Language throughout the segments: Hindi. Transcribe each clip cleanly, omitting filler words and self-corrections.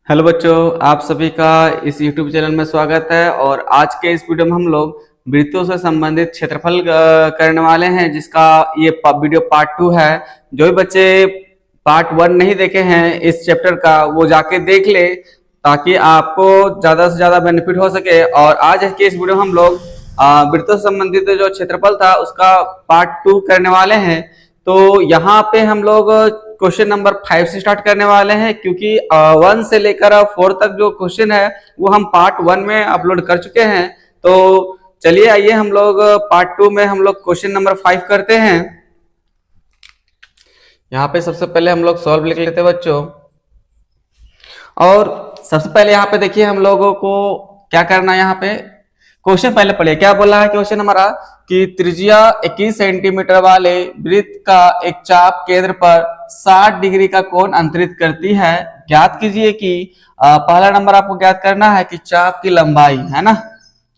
हेलो बच्चों, आप सभी का इस YouTube चैनल में स्वागत है। और आज के इस वीडियो में हम लोग वृत्तों से संबंधित क्षेत्रफल करने वाले हैं, जिसका ये वीडियो पार्ट 2 है। जो भी बच्चे पार्ट 1 नहीं देखे हैं इस चैप्टर का, वो जाके देख ले ताकि आपको ज़्यादा से ज़्यादा बेनिफिट हो सके। और आज के इस वीडियो में हम लोग वृत्तों से संबंधित जो क्षेत्रफल था उसका पार्ट 2 करने वाले हैं। तो यहाँ पे हम लोग क्वेश्चन नंबर 5 से स्टार्ट करने वाले हैं, क्योंकि 1 से लेकर 4 तक जो क्वेश्चन है वो हम पार्ट 1 में अपलोड कर चुके हैं। तो चलिए आइए हम लोग पार्ट 2 में हम लोग क्वेश्चन नंबर 5 करते हैं। यहाँ पे सबसे पहले हम लोग सॉल्व लिख लेते हैं बच्चों। और सबसे पहले यहाँ पे देखिए हम लोगों को क्या करना है। यहाँ पे क्वेश्चन पहले पढ़िए, क्या बोला है क्वेश्चन हमारा कि त्रिज्या 21 सेंटीमीटर वाले वृत्त का एक चाप केंद्र पर 60 डिग्री का कोण अंतरित करती है। ज्ञात कीजिए कि पहला नंबर आपको ज्ञात करना है कि चाप की लंबाई, है ना,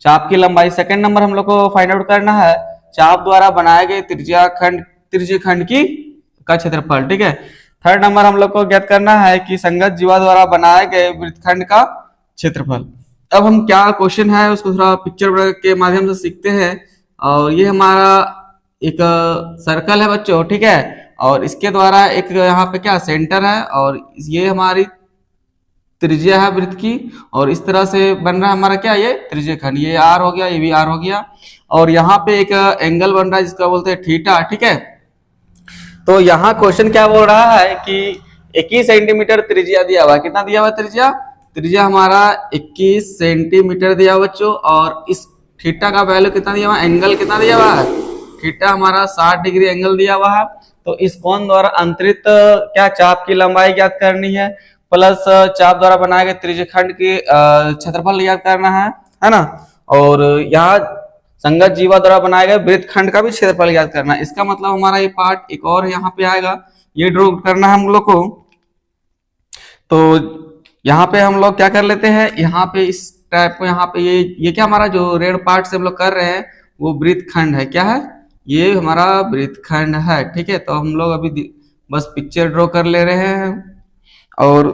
चाप की लंबाई। सेकंड नंबर हम लोग को फाइंड आउट करना है चाप द्वारा बनाए गए त्रिज्यीय खंड की का क्षेत्रफल। ठीक है। थर्ड नंबर हम लोग को ज्ञात करना है कि संगत जीवा द्वारा बनाए गए वृत्तखंड का क्षेत्रफल। अब हम क्या क्वेश्चन है उसको थोड़ा पिक्चर के माध्यम से सीखते हैं। और ये हमारा एक सर्कल है बच्चों, ठीक है। और इसके द्वारा एक यहाँ पे क्या सेंटर है, और ये हमारी त्रिज्या है वृत्त की। और इस तरह से बन रहा है हमारा क्या, ये त्रिज्यीय खंड, ये आर हो गया, ये भी आर हो गया। और यहाँ पे एक एंगल बन रहा है जिसका बोलते हैं थीटा, ठीक है। तो यहाँ क्वेश्चन क्या बोल रहा है कि 21 सेंटीमीटर त्रिज्या दिया हुआ है। कितना दिया हुआ त्रिज्या? त्रिज्या हमारा 21 सेंटीमीटर दिया हुआ बच्चों। और इस थीटा का वैल्यू कितना दिया हुआ, एंगल कितना दिया हुआ है, थीटा हमारा 60 डिग्री एंगल दिया हुआ है। तो इस कोण द्वारा अंतरित क्या चाप की लंबाई ज्ञात करनी है, प्लस चाप द्वारा बनाए गए त्रिज्यीय खंड की क्षेत्रफल ज्ञात करना है ना। और यहाँ संगत जीवा द्वारा बनाए गए वृत्त खंड का भी क्षेत्रफल ज्ञात करना है। इसका मतलब हमारा ये पार्ट एक और यहाँ पे आएगा, ये ड्रॉ करना है हम लोग को। तो यहाँ पे हम लोग क्या कर लेते हैं, यहाँ पे इस टाइप को, यहाँ पे ये क्या हमारा जो रेड पार्ट से हम लोग कर रहे हैं वो वृत्त खंड है। क्या है? ये हमारा वृत्त खंड है, ठीक है। तो हम लोग अभी बस पिक्चर ड्रॉ कर ले रहे हैं। और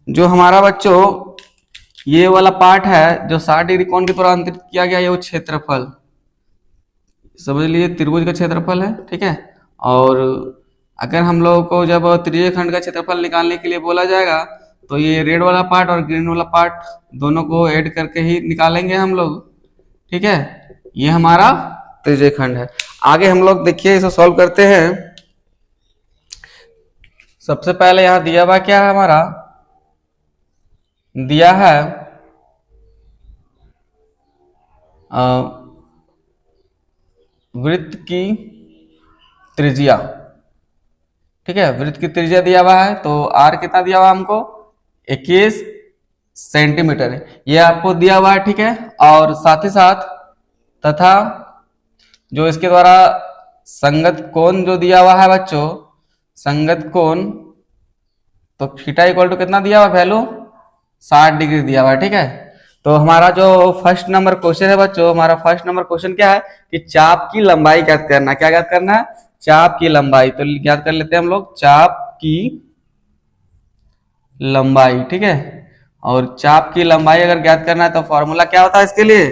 जो हमारा बच्चों ये वाला पार्ट है जो 60 डिग्री कोण के द्वारा अंतरित किया गया, ये वो क्षेत्रफल समझ लीजिए त्रिभुज का क्षेत्रफल है, ठीक है। और अगर हम लोगों को जब त्रिज्यीय खंड का क्षेत्रफल निकालने के लिए बोला जाएगा तो ये रेड वाला पार्ट और ग्रीन वाला पार्ट दोनों को ऐड करके ही निकालेंगे हम लोग, ठीक है। ये हमारा त्रिज्यीय खंड है। आगे हम लोग देखिए इसे सॉल्व करते हैं। सबसे पहले यहां दिया हुआ क्या है, हमारा दिया है वृत्त की त्रिज्या, ठीक है। वृत्त की त्रिज्या दिया हुआ है, तो आर कितना दिया हुआ हमको, 21 सेंटीमीटर ये आपको दिया हुआ है, ठीक है। और साथ ही साथ तथा जो इसके द्वारा संगत कोण जो दिया हुआ है बच्चों, संगत कोण, तो थीटा इक्वल टू कितना दिया हुआ वैल्यू, 60 डिग्री दिया हुआ है, ठीक है। तो हमारा जो फर्स्ट नंबर क्वेश्चन है बच्चों, हमारा फर्स्ट नंबर क्वेश्चन क्या है कि चाप की लंबाई ज्ञात करना। क्या ज्ञात करना है? चाप की लंबाई। तो ज्ञात कर लेते हैं हम लोग चाप की लंबाई, ठीक है। और चाप की लंबाई अगर ज्ञात करना है तो फॉर्मूला क्या होता है इसके लिए,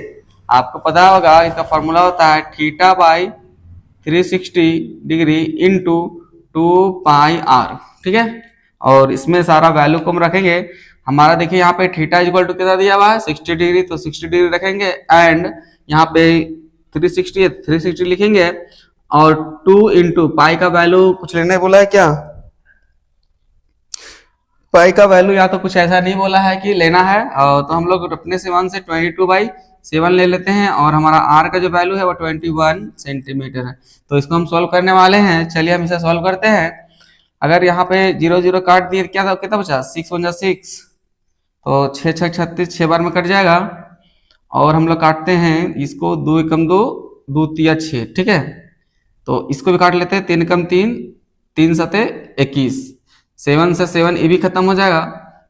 आपको पता होगा। इसका फॉर्मूला होता है theta by 360 degree into 2πr, ठीक है। और इसमें सारा वैल्यू को हम रखेंगे। हमारा देखिए यहाँ पे थीटा इक्वल टू कितना दिया हुआ है, 60 डिग्री, तो 60 डिग्री रखेंगे। एंड यहाँ पे 360 है, 360 लिखेंगे। और 2 इंटू पाई का वैल्यू कुछ लेने बोला है क्या, पाई का वैल्यू या तो कुछ ऐसा नहीं बोला है कि लेना है। तो हम लोग अपने से 1 से 22/7 ले लेते हैं। और हमारा आर का जो वैल्यू है वो 21 सेंटीमीटर है। तो इसको हम सॉल्व करने वाले हैं। चलिए हम इसे सॉल्व करते हैं। अगर यहाँ पे 0 0 काट दिए क्या था, कितना बचा, 6 1 6, तो 6 6 36, 6 बार में कट जाएगा। और हम लोग काटते हैं इसको, 2 एकम 2, 2 तिया 6, ठीक है। तो इसको भी काट लेते हैं, 3 एकम 3, 3 सते 21, 7 से 7 ये भी खत्म हो जाएगा।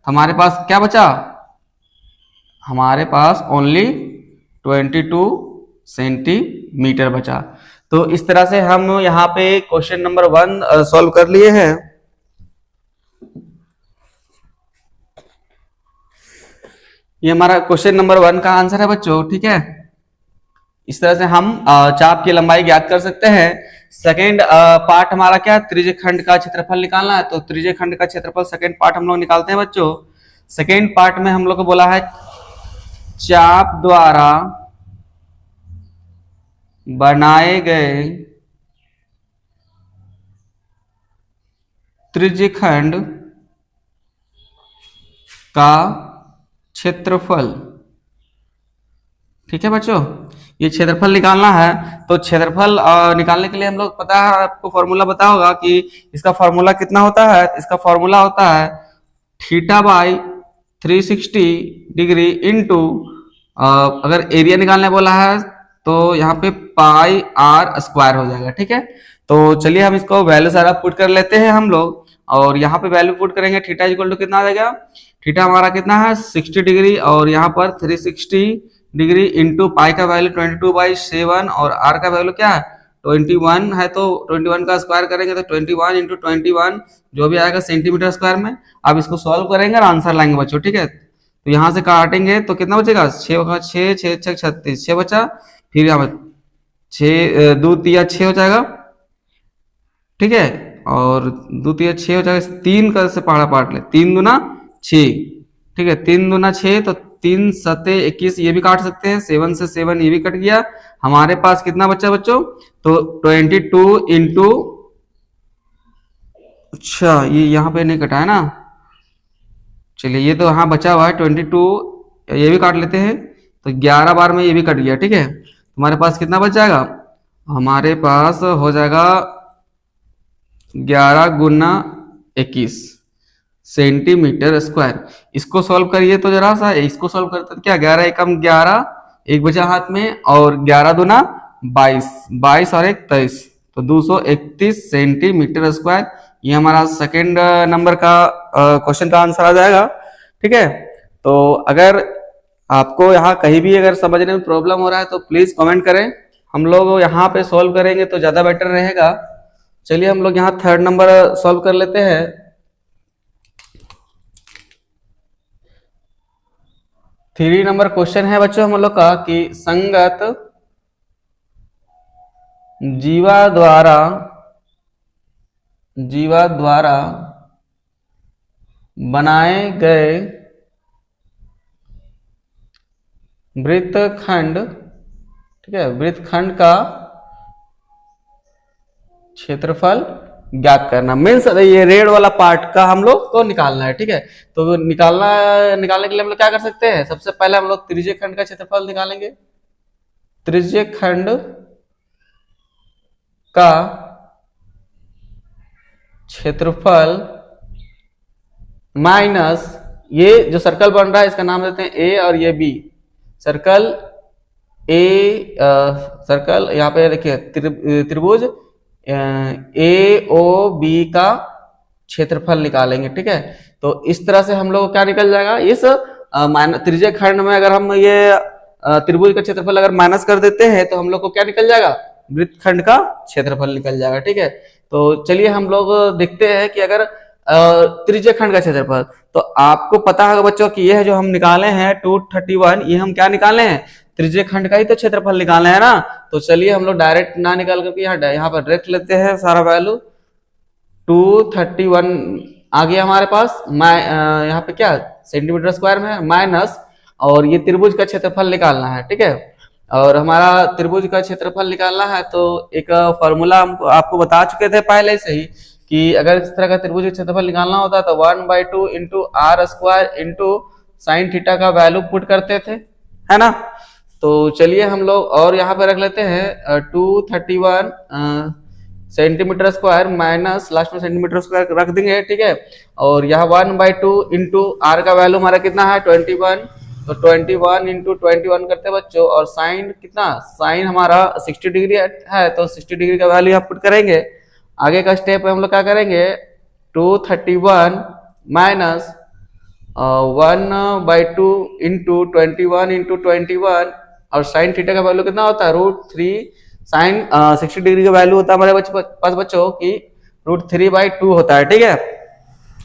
हमारे पास क्या बचा, हमारे पास ओनली 22 सेंटीमीटर बचा। तो इस तरह से हम यहाँ पे क्वेश्चन नंबर 1 सॉल्व कर लिए हैं। ये हमारा क्वेश्चन नंबर 1 का आंसर है बच्चों, ठीक है। इस तरह से हम चाप की लंबाई ज्ञात कर सकते हैं। सेकेंड पार्ट हमारा क्या, त्रिज्य खंड का क्षेत्रफल निकालना है। तो त्रिज्य खंड का क्षेत्रफल सेकेंड पार्ट हम लोग निकालते हैं बच्चों। सेकेंड पार्ट में हम लोग को बोला है चाप द्वारा बनाए गए त्रिज्य खंड का क्षेत्रफल, ठीक है बच्चों। ये क्षेत्रफल निकालना है। तो क्षेत्रफल निकालने के लिए हम लोग, पता है आपको फॉर्मूला पता होगा कि इसका फॉर्मूला कितना होता है। इसका फॉर्मूला होता है थीटा बाई 360 डिग्री इंटू, अगर एरिया निकालने बोला है तो यहाँ पे पाई आर स्क्वायर हो जाएगा, ठीक है। तो चलिए हम इसको वैल्यू सारा पुट कर लेते हैं हम लोग, और यहाँ पे वैल्यू पुट करेंगे। थीटा इक्वल टू कितना आ जाएगा, थीटा हमारा कितना है 60 डिग्री, और यहाँ पर 360 डिग्री इंटू पाई का वैल्यू 22/7 और आर का वैल्यू क्या है 21 है। तो 21 का स्क्वायर करेंगे तो 21 इंटू 21 जो भी आएगा सेंटीमीटर स्क्वायर में। अब इसको सॉल्व करेंगे और आंसर लाएंगे बच्चों, ठीक है। तो यहाँ से काटेंगे तो कितना बचेगा, 6 6 6 6 36 6 बचा, फिर यहाँ पर 6 2 3 6 हो जाएगा, ठीक है। और 2 3 6 हो जाएगा, 3 का से पहाड़ा पाट ले, 3 दूना 6, ठीक है। 3 दूना 6 तो 3 सते 21, ये भी काट सकते हैं। 7 से 7 ये भी कट गया। हमारे पास कितना बचा बच्चों, तो 22 इंटू, अच्छा ये यहाँ पे नहीं कटा है ना, चलिए ये तो यहाँ बचा हुआ है 22, ये भी काट लेते हैं। तो 11 बार में ये भी कट गया, ठीक है। हमारे पास कितना बच जाएगा, हमारे पास हो जाएगा 11 गुना 21 सेंटीमीटर स्क्वायर। इसको सॉल्व करिए तो जरा सा, इसको सॉल्व करते तो क्या, 11 एकम 11, एक बचा हाथ में, और 11 दूना 22, 22 और 1 23, तो 231 सेंटीमीटर स्क्वायर। ये हमारा सेकेंड नंबर का क्वेश्चन का आंसर आ जाएगा, ठीक है। तो अगर आपको यहाँ कहीं भी अगर समझने में प्रॉब्लम हो रहा है तो प्लीज कमेंट करें, हम लोग यहाँ पे सॉल्व करेंगे तो ज्यादा बेटर रहेगा। चलिए हम लोग यहाँ थर्ड नंबर सॉल्व कर लेते हैं। 3 नंबर क्वेश्चन है बच्चों हम लोग का कि संगत जीवा द्वारा बनाए गए वृत्तखंड, ठीक है, वृत्तखंड का क्षेत्रफल ज्ञात करना। मीन्स ये रेड वाला पार्ट का हम लोग को निकालना है, ठीक है। तो निकालने के लिए हम लोग क्या कर सकते हैं, सबसे पहले हम लोग त्रिज्य खंड का क्षेत्रफल निकालेंगे। त्रिज्य खंड का क्षेत्रफल माइनस ये जो सर्कल बन रहा है इसका नाम देते हैं ए, और ये बी सर्कल ए, सर्कल यहाँ पे देखिए त्रिभुज ए ओ बी का क्षेत्रफल निकालेंगे, ठीक है। तो इस तरह से हम लोग क्या निकल जाएगा, इस त्रिज्य खंड में अगर हम ये त्रिभुज का क्षेत्रफल अगर माइनस कर देते हैं तो हम लोग को क्या निकल जाएगा, वृत्तखंड का क्षेत्रफल निकल जाएगा, ठीक है। तो चलिए हम लोग देखते हैं कि अगर त्रिज्य खंड का क्षेत्रफल, तो आपको पता होगा बच्चों कि यह जो हम निकाले हैं 231, ये हम क्या निकाले हैं, त्रिज्य खंड का ही तो क्षेत्रफल निकालना है ना। तो चलिए हम लोग डायरेक्ट ना निकाल करके यहाँ पर रख लेते हैं सारा वैल्यू। 231 आ गया हमारे पास, यहाँ पे क्या सेंटीमीटर स्क्वायर में माइनस, और ये त्रिभुज का क्षेत्रफल निकालना है, ठीक है। और हमारा त्रिभुज का क्षेत्रफल निकालना है तो एक फॉर्मूला हम आपको बता चुके थे पहले से ही कि अगर इस तरह का त्रिभुज का क्षेत्रफल निकालना होता तो 1/2 into R square into sine theta का वैल्यू पुट करते थे, है ना। तो चलिए हम लोग और यहाँ पे रख लेते हैं 231 सेंटीमीटर स्क्वायर माइनस लास्ट में सेंटीमीटर स्क्वायर रख देंगे, ठीक है। और यहाँ 1/2 इंटू आर का वैल्यू हमारा कितना है 21, तो 21 इंटू 21 करते बच्चों, और साइन कितना, साइन हमारा 60 डिग्री है तो 60 डिग्री का वैल्यू यहाँ पुट करेंगे। आगे का स्टेप हम लोग क्या करेंगे, 231 माइनस 1/2 इंटू 21 इंटू 21, और साइन थीटा का वैल्यू कितना होता है √3, साइन 60 डिग्री का वैल्यू होता है हमारे पास बच्चों की √3/2 होता है, ठीक है।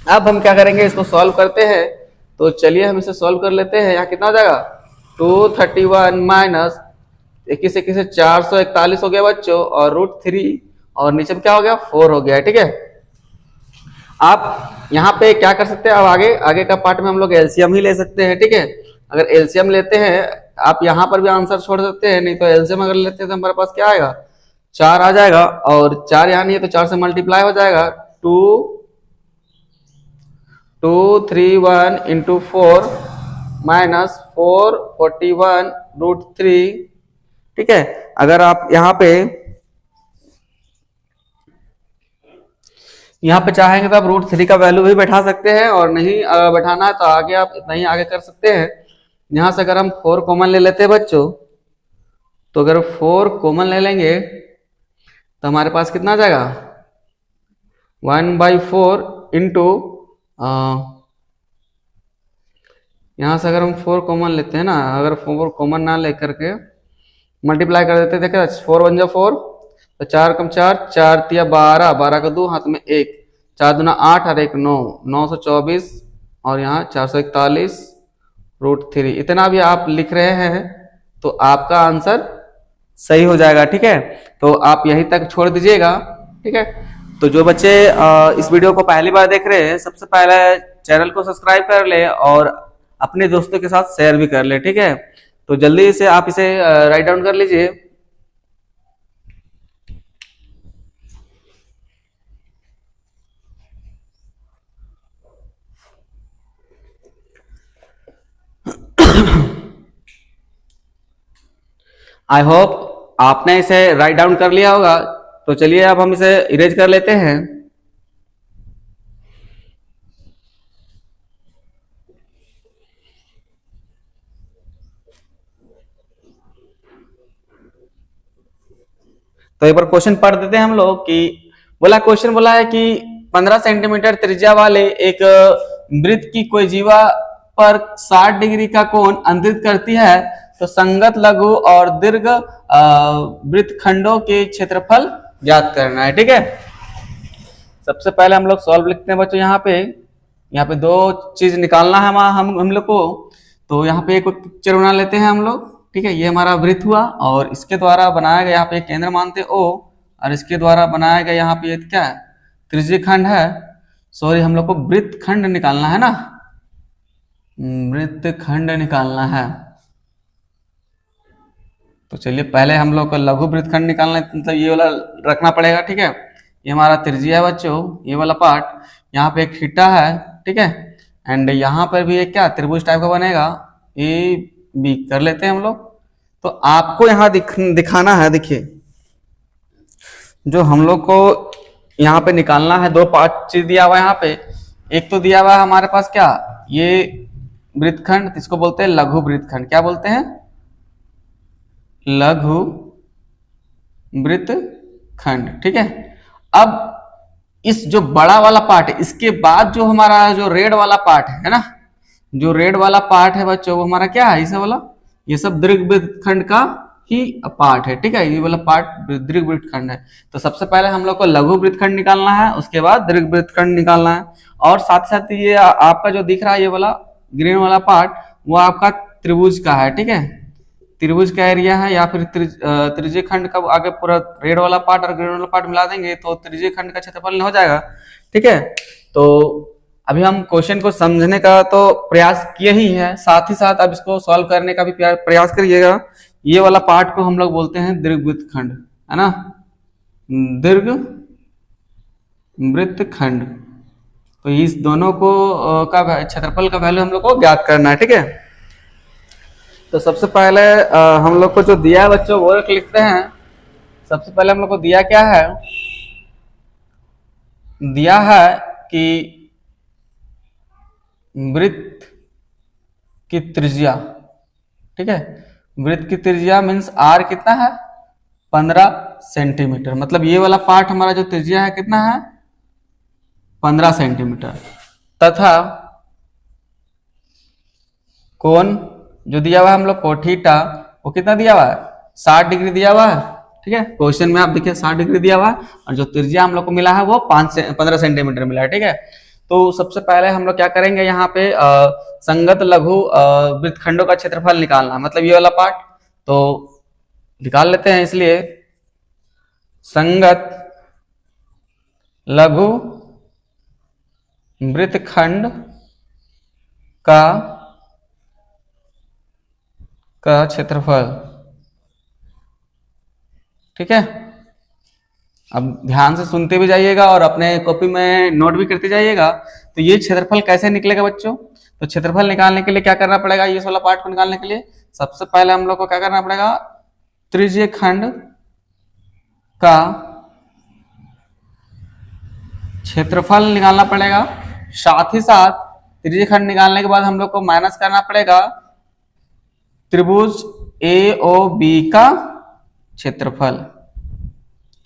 अब हम क्या करेंगे, इसको सॉल्व करते हैं। तो चलिए हम इसे सॉल्व कर लेते हैं। यहाँ कितना हो जाएगा 231 माइनस 21 से 441 हो गया बच्चों, और √3 और नीचे में क्या हो गया 4 हो गया है। ठीक है, आप यहाँ पे क्या कर सकते हैं, अब आगे का पार्ट में हम लोग एलसीएम ही ले सकते हैं। ठीक है, अगर एलसीएम लेते हैं आप यहाँ पर भी आंसर छोड़ सकते हैं, नहीं तो एलसीएम अगर लेते हैं तो हमारे पास क्या आएगा 4 आ जाएगा, और 4 यहाँ नहीं है तो 4 से मल्टीप्लाई हो जाएगा 231 इंटू 4 माइनस 441 √3। ठीक है, अगर आप यहाँ पे चाहेंगे तो आप √3 का वैल्यू भी बैठा सकते हैं, और नहीं बैठाना है तो आगे आप इतना ही आगे कर सकते हैं। यहां से अगर हम 4 कॉमन ले लेते हैं बच्चों, तो अगर 4 कॉमन ले लेंगे तो हमारे पास कितना आ जाएगा 1/4 इंटू, यहां से अगर हम 4 कॉमन लेते हैं ना, अगर 4 कॉमन ना लेकर के मल्टीप्लाई कर देते, देखा 4 1 जा 4, तो 4 कम 4 4 तिया 12, 12 का 2 हाथ में 1, 4 दूना 8 और 1 9, 924, और यहाँ 441 √3। इतना भी आप लिख रहे हैं तो आपका आंसर सही हो जाएगा। ठीक है, तो आप यहीं तक छोड़ दीजिएगा। ठीक है, तो जो बच्चे इस वीडियो को पहली बार देख रहे हैं, सबसे पहले चैनल को सब्सक्राइब कर ले और अपने दोस्तों के साथ शेयर भी कर ले। ठीक है, तो जल्दी से आप इसे राइट डाउन कर लीजिए। आई होप आपने इसे राइट डाउन कर लिया होगा। तो चलिए अब हम इसे इरेज कर लेते हैं। तो एक बार क्वेश्चन पढ़ देते हैं हम लोग कि क्वेश्चन बोला है कि 15 सेंटीमीटर त्रिज्या वाले एक वृत्त की कोई जीवा पर 60 डिग्री का कोण अंतरित करती है, तो संगत लघु और दीर्घ वृत्तखंडों के क्षेत्रफल ज्ञात करना है। ठीक है, सबसे पहले हम लोग सॉल्व लिखते हैं बच्चों। यहाँ पे दो चीज निकालना है हम लोग को। तो यहाँ पे एक पिक्चर बना लेते हैं हम लोग। ठीक है, ये हमारा वृत्त हुआ, और इसके द्वारा बनाया गया यहाँ पे केंद्र मानते O, और इसके द्वारा बनाया गया यहाँ पे क्या है त्रिज्यीय खंड है। सॉरी, हम लोग को वृत्तखंड निकालना है ना, वृत्तखंड निकालना है। तो चलिए पहले हम लोग को लघु वृत्तखंड निकालना है, मतलब ये वाला रखना पड़ेगा। ठीक है, ये हमारा त्रिज्या है बच्चों, ये वाला पार्ट। यहाँ पे एक थीटा है। ठीक है, एंड यहाँ पर भी एक क्या त्रिभुज टाइप का बनेगा AB कर लेते हैं हम लोग। तो आपको यहाँ दिखाना है, देखिए जो हम लोग को यहाँ पे निकालना है, दो पार्ट चीज दिया हुआ है यहाँ पे। एक तो दिया हुआ है हमारे पास क्या, ये वृत्तखंड, इसको बोलते हैं लघु वृत्तखंड। क्या बोलते हैं, लघु वृत्तखंड। ठीक है, अब इस जो बड़ा वाला पार्ट है, इसके बाद जो हमारा जो रेड वाला पार्ट है ना, जो रेड वाला पार्ट है बच्चों, वो हमारा क्या है, इसे वाला ये सब दीर्घ वृत्तखंड का ही पार्ट है। ठीक है, ये वाला पार्ट दीर्घ वृत्तखंड है। तो सबसे पहले हम लोग को लघु वृत्तखंड निकालना है, उसके बाद दीर्घ वृत्तखंड निकालना है। और साथ साथ ये आपका जो दिख रहा है ये वाला ग्रीन वाला पार्ट, वो आपका त्रिभुज का है। ठीक है, त्रिभुज का एरिया है, या फिर त्रिज्यीय खंड का आगे पूरा रेड वाला पार्ट और ग्रीन वाला पार्ट मिला देंगे तो त्रिज्यीय खंड का क्षेत्रफल हो जाएगा। ठीक है, तो अभी हम क्वेश्चन को समझने का तो प्रयास किए ही है, साथ ही साथ अब इसको सॉल्व करने का भी प्रयास करिएगा। ये वाला पार्ट को हम लोग बोलते हैं दीर्घ वृत्तखंड, है ना, दीर्घ वृत्तखंड। तो इस दोनों को का क्षेत्रफल का वैल्यू हम लोग को ज्ञात करना है। ठीक है, तो सबसे पहले हम लोग को जो दिया है बच्चों वो लिखते हैं। सबसे पहले हम लोग को दिया क्या है, दिया है कि वृत्त की त्रिज्या। ठीक है, वृत्त की त्रिज्या मीन्स R कितना है 15 सेंटीमीटर। मतलब ये वाला पार्ट हमारा जो त्रिज्या है कितना है 15 सेंटीमीटर, तथा कोण जो दिया हुआ है हम लोग को थीटा, वो कितना दिया हुआ है 60 डिग्री दिया हुआ है। ठीक है, क्वेश्चन में आप देखिए 60 डिग्री दिया हुआ है, और जो त्रिज्या हम लोग को मिला है वो 15 सेंटीमीटर मिला है। ठीक है, तो सबसे पहले हम लोग क्या करेंगे, यहाँ पे संगत लघु वृत्तखंडों का क्षेत्रफल निकालना, मतलब ये वाला पार्ट तो निकाल लेते हैं। इसलिए संगत लघु वृत्तखंड का क्षेत्रफल, ठीक है। अब ध्यान से सुनते भी जाइएगा और अपने कॉपी में नोट भी करते जाइएगा। तो ये क्षेत्रफल कैसे निकलेगा बच्चों, तो क्षेत्रफल निकालने के लिए क्या करना पड़ेगा, ये वाला पार्ट को निकालने के लिए सबसे पहले हम लोग को क्या करना पड़ेगा, त्रिज्यीय खंड का क्षेत्रफल निकालना पड़ेगा। साथ ही साथ त्रिज्यीय खंड निकालने के बाद हम लोग को माइनस करना पड़ेगा त्रिभुज AOB का क्षेत्रफल,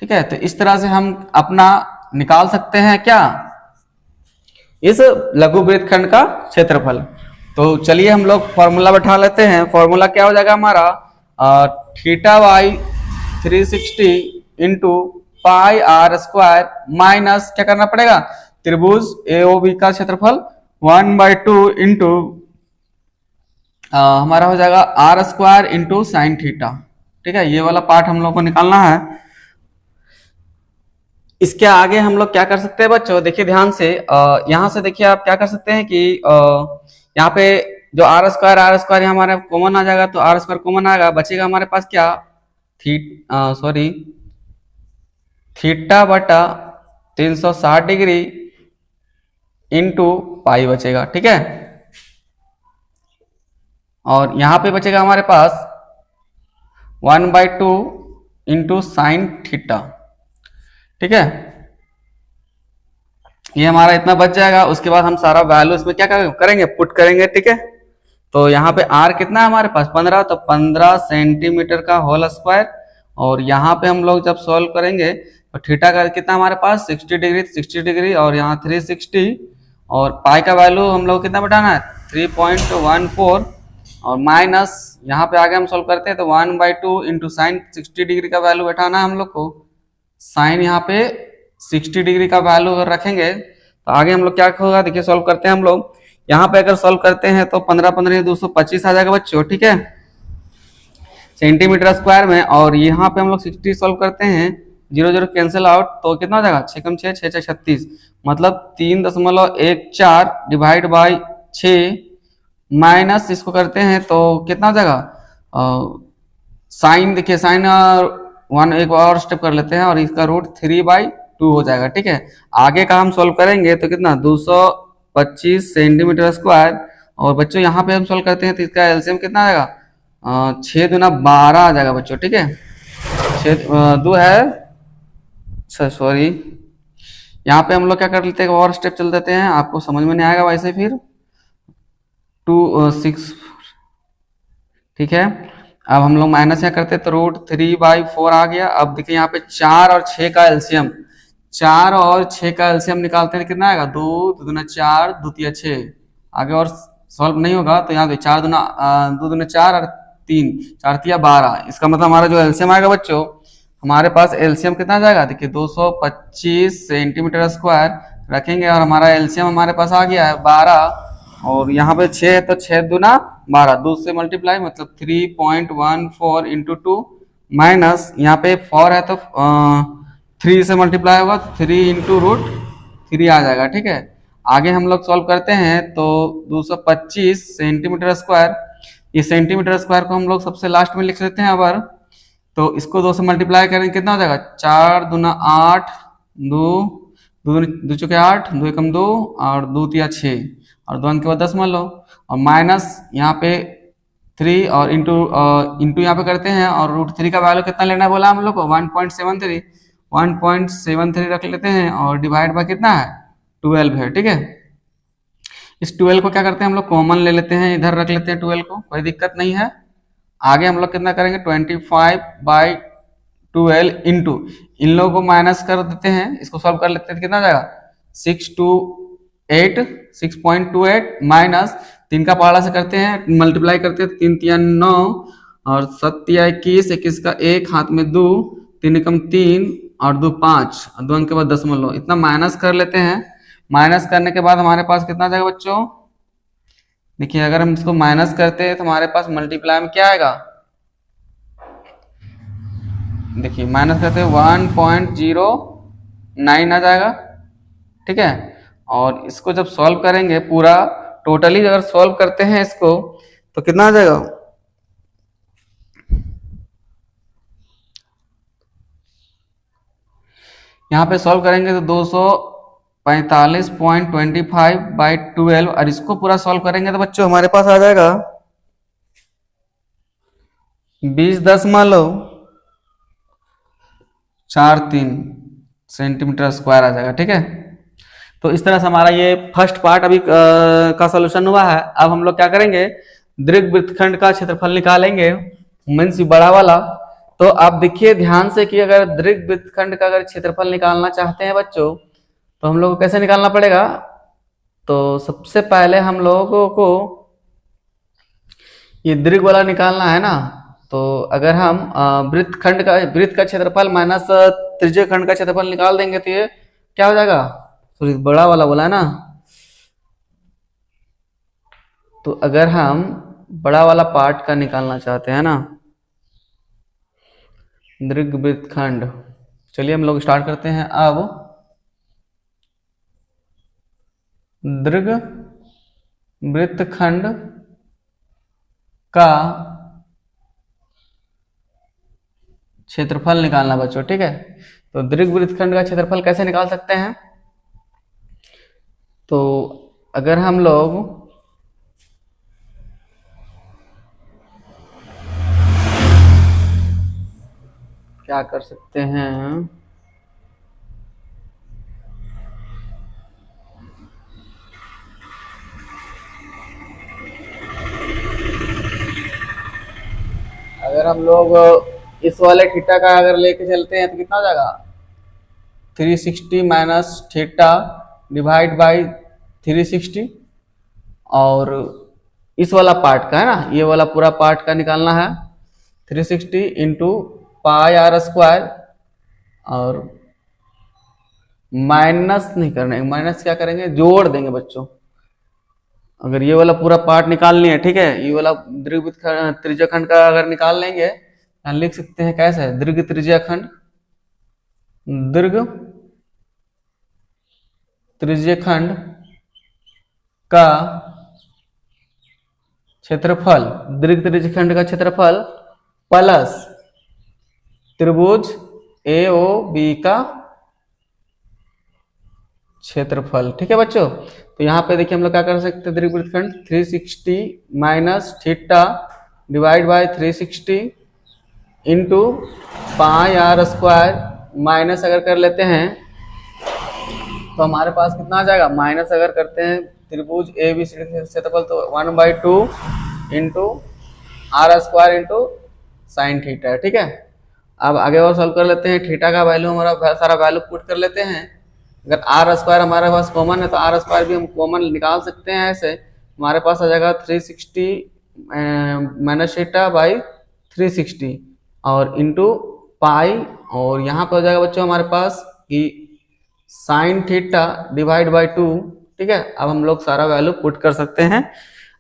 ठीक है। तो इस तरह से हम अपना निकाल सकते हैं क्या, इस लघु वृत्तखंड का क्षेत्रफल। तो चलिए हम लोग फॉर्मूला बैठा लेते हैं। फॉर्मूला क्या हो जाएगा हमारा, theta by 360 into pi R square minus क्या करना पड़ेगा, त्रिभुज AOB का क्षेत्रफल 1/2 इंटू हमारा हो जाएगा R square into sine theta, ठीक है। ये वाला पार्ट हम लोग को निकालना है। इसके आगे हम लोग क्या कर सकते हैं बच्चों, देखिए ध्यान से, यहाँ से देखिए आप क्या कर सकते हैं कि यहाँ पे जो आर स्क्वायर हमारे कॉमन आ जाएगा, तो आर स्क्वायर कॉमन आएगा, बचेगा हमारे पास क्या, थीटा बटा 360 डिग्री इंटू पाई बचेगा, ठीक है। और यहाँ पे बचेगा हमारे पास 1/2 इंटू साइन थीटा, ठीक है। ये हमारा इतना बच जाएगा। उसके बाद हम सारा वैल्यू इसमें क्या करेंगे, पुट करेंगे, ठीक है। तो यहाँ पे आर कितना है हमारे पास 15, तो 15 सेंटीमीटर का होल स्क्वायर। और यहाँ पे हम लोग जब सॉल्व करेंगे तो थीटा का कितना हमारे पास 60 डिग्री और यहाँ 360, और पाई का वैल्यू हम लोग कितना बैठाना है 3.14, और माइनस यहाँ पे आगे हम सॉल्व करते हैं तो 1/2 इंटू साइन 60 डिग्री का वैल्यू बैठाना है हम लोग को। साइन यहाँ पे 60 डिग्री का वैल्यू अगर रखेंगे तो आगे हम लोग क्या होगा, देखिए सॉल्व करते हैं हम लोग। यहाँ पे अगर सॉल्व करते हैं तो 15 225 आ जाएगा बच्चों, ठीक है, सेंटीमीटर स्क्वायर में। और यहाँ पे हम लोग 60 सॉल्व करते हैं, 0 0 कैंसिल आउट, तो कितना हो जाएगा 6 कम 6 6 36, मतलब 3.14 डिवाइड बाई 6 माइनस इसको करते हैं तो कितना हो जाएगा, साइन देखिए साइन वन एक और स्टेप कर लेते हैं और इसका रूट 3/2 हो जाएगा, ठीक है। आगे का हम सॉल्व करेंगे तो कितना 225 सेंटीमीटर स्क्वायर। और बच्चों यहाँ पे हम सॉल्व करते हैं तो इसका एलसीएम कितना आएगा, 6 दूना 12 आ जाएगा बच्चों, ठीक है। 6 2 है, सॉरी, यहाँ पे हम लोग क्या कर लेते हैं, और स्टेप चल देते हैं, आपको समझ में नहीं आएगा वैसे फिर 2 6, ठीक है। अब हम लोग माइनस यहाँ करते हैं तो रूट 3/4 आ गया। अब देखिए यहाँ पे 4 और 6 का एलसीएम, 4 और 6 का एलसीएम निकालते हैं कितना आएगा, 2 दूना 4 2 तिया 6, आगे और सॉल्व नहीं होगा तो यहाँ पे 4 दूना 2 दूना 4 और 3 4 तिया 12, इसका मतलब हमारा जो एलसीएम आएगा बच्चों, हमारे पास एलसीएम कितना आ जाएगा, देखिए 225 सेंटीमीटर स्क्वायर रखेंगे और हमारा एलसीएम हमारे पास आ गया है 12। और यहाँ पे 6 है तो 6 दूना 12, 2 से मल्टीप्लाई मतलब 3.14 इंटू 2 माइनस यहाँ पे 4 है तो 3 से मल्टीप्लाई होगा, 3 इंटू रूट 3 आ जाएगा, ठीक है। आगे हम लोग सॉल्व करते हैं तो 225 सेंटीमीटर स्क्वायर, ये सेंटीमीटर स्क्वायर को हम लोग सबसे लास्ट में लिख लेते हैं। अबर तो इसको 2 से मल्टीप्लाई करेंगे कितना हो जाएगा, 4 दूना 8, 2 चुके 8, 2 एकम 2 और 2 तिया 6 और 2 के बाद 10 मान लो, और माइनस यहाँ पे 3 और इंटू यहाँ पे करते हैं और रूट 3 का वैल्यू कितना लेना है बोला हम लोग को 1.73 रख लेते हैं और डिवाइड बाय कितना है 12 है, ठीक है। इस 12 को क्या करते हैं हम लोग कॉमन ले लेते हैं, इधर रख लेते हैं 12 को, कोई दिक्कत नहीं है। आगे हम लोग कितना करेंगे 25/12 इंटू इन लोगों को माइनस कर देते हैं, इसको सॉल्व कर लेते हैं कितना जाएगा 6.28 माइनस 3 का पहाड़ा से करते हैं मल्टीप्लाई करते हैं, 3 तिया 9 और 7 तिया 21, 21 का 1 हाथ में 2, 3 एकम 3 और 2 5 और 2 के बाद 10 मान लो, इतना माइनस कर लेते हैं। माइनस करने के बाद हमारे पास कितना आ जाएगा बच्चों? देखिए अगर हम इसको माइनस करते हैं तो हमारे पास मल्टीप्लाई में क्या आएगा? देखिए माइनस करते हैं 1.09 आ जाएगा, ठीक है। और इसको जब सॉल्व करेंगे पूरा टोटली अगर सॉल्व करते हैं इसको तो कितना आ जाएगा? यहाँ पे सॉल्व करेंगे तो 245.25/12 और इसको पूरा सॉल्व करेंगे तो बच्चों हमारे पास आ जाएगा 20.43 सेंटीमीटर स्क्वायर आ जाएगा, ठीक है। तो इस तरह से हमारा ये फर्स्ट पार्ट अभी का सॉल्यूशन हुआ है। अब हम लोग क्या करेंगे? दीर्घ वृत्तखंड का क्षेत्रफल निकालेंगे, मीन्स बड़ा वाला। तो आप देखिए ध्यान से कि अगर दीर्घ वृत्तखंड का अगर क्षेत्रफल निकालना चाहते हैं बच्चों तो हम लोग को कैसे निकालना पड़ेगा? तो सबसे पहले हम लोगों को ये दीर्घ वाला निकालना है ना। तो अगर हम वृत्त का क्षेत्रफल माइनस त्रिज्य खंड का क्षेत्रफल निकाल देंगे तो ये क्या हो जाएगा? सॉरी बड़ा वाला बोला है ना। तो अगर हम बड़ा वाला पार्ट का निकालना चाहते हैं ना दीर्घ वृत्तखंड, चलिए हम लोग स्टार्ट करते हैं। अब दीर्घ वृत्तखंड का क्षेत्रफल निकालना बच्चों, ठीक है। तो दीर्घ वृत्तखंड का क्षेत्रफल कैसे निकाल सकते हैं? तो अगर हम लोग क्या कर सकते हैं? अगर हम लोग इस वाले थीटा का अगर लेके चलते हैं तो कितना हो जाएगा? 360 माइनस थीटा डिवाइड बाई 360। और इस वाला पार्ट का है ना, ये वाला पूरा पार्ट का निकालना है 360 इंटू पाई आर स्क्वायर। और माइनस नहीं करने, माइनस क्या करेंगे? जोड़ देंगे बच्चों। अगर ये वाला पूरा पार्ट निकालनी है, ठीक है, ये वाला दीर्घ त्रिज्याखंड का अगर निकाल लेंगे लिख सकते हैं कैसे? दीर्घ त्रिज्याखंड, दीर्घ त्रिज्याखंड का क्षेत्रफल, दीर्घ त्रिज्याखंड का क्षेत्रफल प्लस त्रिभुज AOB का क्षेत्रफल, ठीक है बच्चों। तो यहाँ पे देखिए हम लोग क्या कर सकते हैं? दीर्घ वृत्तखंड 360 minus theta divide by 360 into pi R square minus अगर कर लेते हैं तो हमारे पास कितना आ जाएगा? माइनस अगर करते हैं त्रिभुज ABC क्षेत्रफल तो 1/2 into R square into sine theta, ठीक है। अब आगे और सॉल्व कर लेते हैं। थीटा का वैल्यू हमारा सारा वैल्यू पुट कर लेते हैं। अगर आर स्क्वायर हमारे पास कॉमन है तो आर स्क्वायर भी हम कॉमन निकाल सकते हैं। ऐसे हमारे पास आ जाएगा 360 माइनस थीटा बाई 360 और इंटू पाई, और यहाँ पे हो जाएगा बच्चों हमारे पास कि साइन थीटा डिवाइड बाई 2, ठीक है। अब हम लोग सारा वैल्यू पुट कर सकते हैं।